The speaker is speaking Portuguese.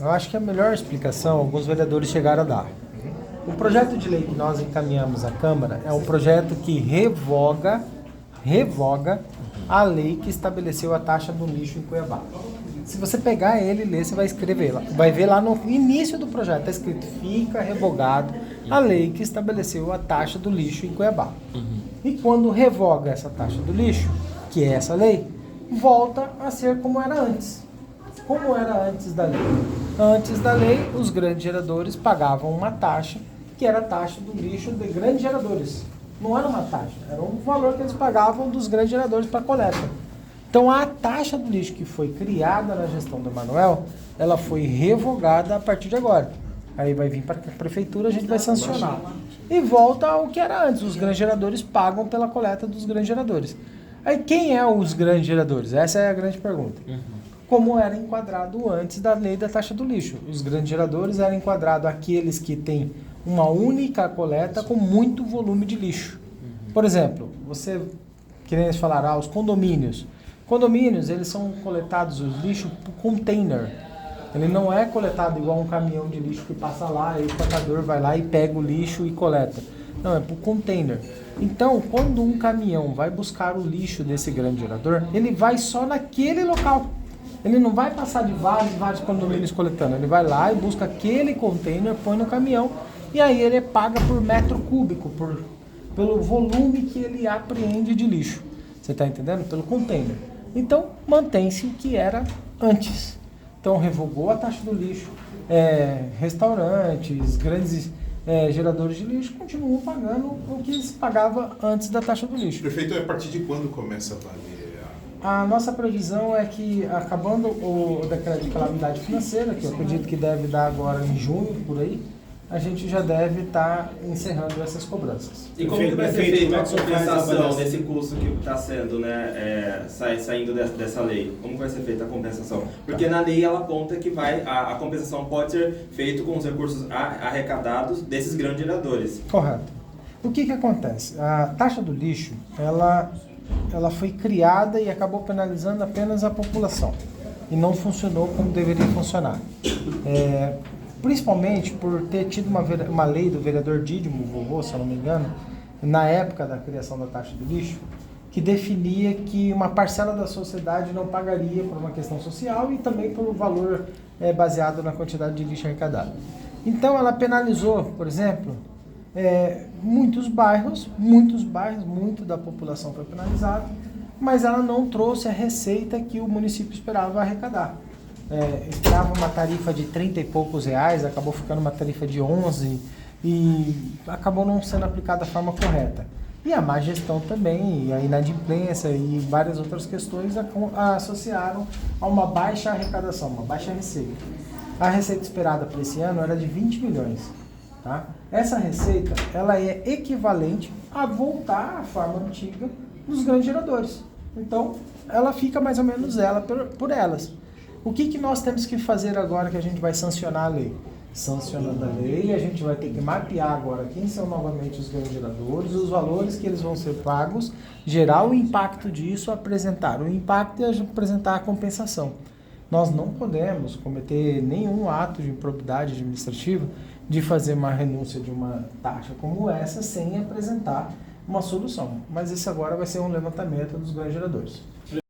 Eu acho que a melhor explicação alguns vereadores chegaram a dar. O projeto de lei que nós encaminhamos à Câmara é um projeto que revoga a lei que estabeleceu a taxa do lixo em Cuiabá. Se você pegar ele e ler, você vai escrever lá. Vai ver lá no início do projeto, está escrito: fica revogado a lei que estabeleceu a taxa do lixo em Cuiabá. E quando revoga essa taxa do lixo, que é essa lei, volta a ser como era antes. Como era antes da lei? Antes da lei, os grandes geradores pagavam uma taxa, que era a taxa do lixo de grandes geradores. Não era uma taxa, era um valor que eles pagavam dos grandes geradores para coleta. Então a taxa do lixo que foi criada na gestão do Emanuel, ela foi revogada a partir de agora. Aí vai vir para a prefeitura, a gente vai sancionar. E volta ao que era antes, os grandes geradores pagam pela coleta dos grandes geradores. Aí quem é os grandes geradores? Essa é a grande pergunta. Como era enquadrado antes da lei da taxa do lixo. Os grandes geradores eram enquadrados aqueles que têm uma única coleta com muito volume de lixo. Por exemplo, você, que nem eles falaram, os condomínios. Condomínios, eles são coletados os lixos por container. Ele não é coletado igual um caminhão de lixo que passa lá, e o catador vai lá e pega o lixo e coleta. Não, é por container. Então, quando um caminhão vai buscar o lixo desse grande gerador, ele vai só naquele local. Ele não vai passar de vários condomínios coletando. Ele vai lá e busca aquele container, põe no caminhão e aí ele paga por metro cúbico, pelo volume que ele apreende de lixo. Você está entendendo? Pelo container. Então, mantém-se o que era antes. Então, revogou a taxa do lixo. Restaurantes, grandes geradores de lixo continuam pagando o que se pagava antes da taxa do lixo. Prefeito, a partir de quando começa a valer? A nossa previsão é que, acabando o decreto de calamidade financeira, que eu acredito que deve dar agora em junho, por aí, a gente já deve estar encerrando essas cobranças. E como que vai ser feita a compensação desse custo que está sendo, saindo dessa lei? Como vai ser feita a compensação? Porque na lei ela aponta que a compensação pode ser feita com os recursos arrecadados desses grandes geradores. Correto. O que acontece? A taxa do lixo, ela foi criada e acabou penalizando apenas a população. E não funcionou como deveria funcionar. Principalmente por ter tido uma lei do vereador Dídimo, vovô, se eu não me engano, na época da criação da taxa do lixo, que definia que uma parcela da sociedade não pagaria por uma questão social e também pelo valor baseado na quantidade de lixo arrecadado. Então ela penalizou, por exemplo, muitos bairros, muito da população foi penalizada, mas ela não trouxe a receita que o município esperava arrecadar. Esperava uma tarifa de 30 e poucos reais, acabou ficando uma tarifa de 11 e acabou não sendo aplicada da forma correta. E a má gestão também, e a inadimplência e várias outras questões associaram a uma baixa arrecadação, uma baixa receita. A receita esperada para esse ano era de 20 milhões. Tá? Essa receita ela é equivalente a voltar à forma antiga dos grandes geradores. Então, ela fica mais ou menos por elas. O que nós temos que fazer agora que a gente vai sancionar a lei? Sancionando a lei, a gente vai ter que mapear agora quem são novamente os grandes geradores, os valores que eles vão ser pagos, gerar o impacto disso, apresentar o impacto e apresentar a compensação. Nós não podemos cometer nenhum ato de improbidade administrativa de fazer uma renúncia de uma taxa como essa sem apresentar uma solução. Mas esse agora vai ser um levantamento dos grandes geradores.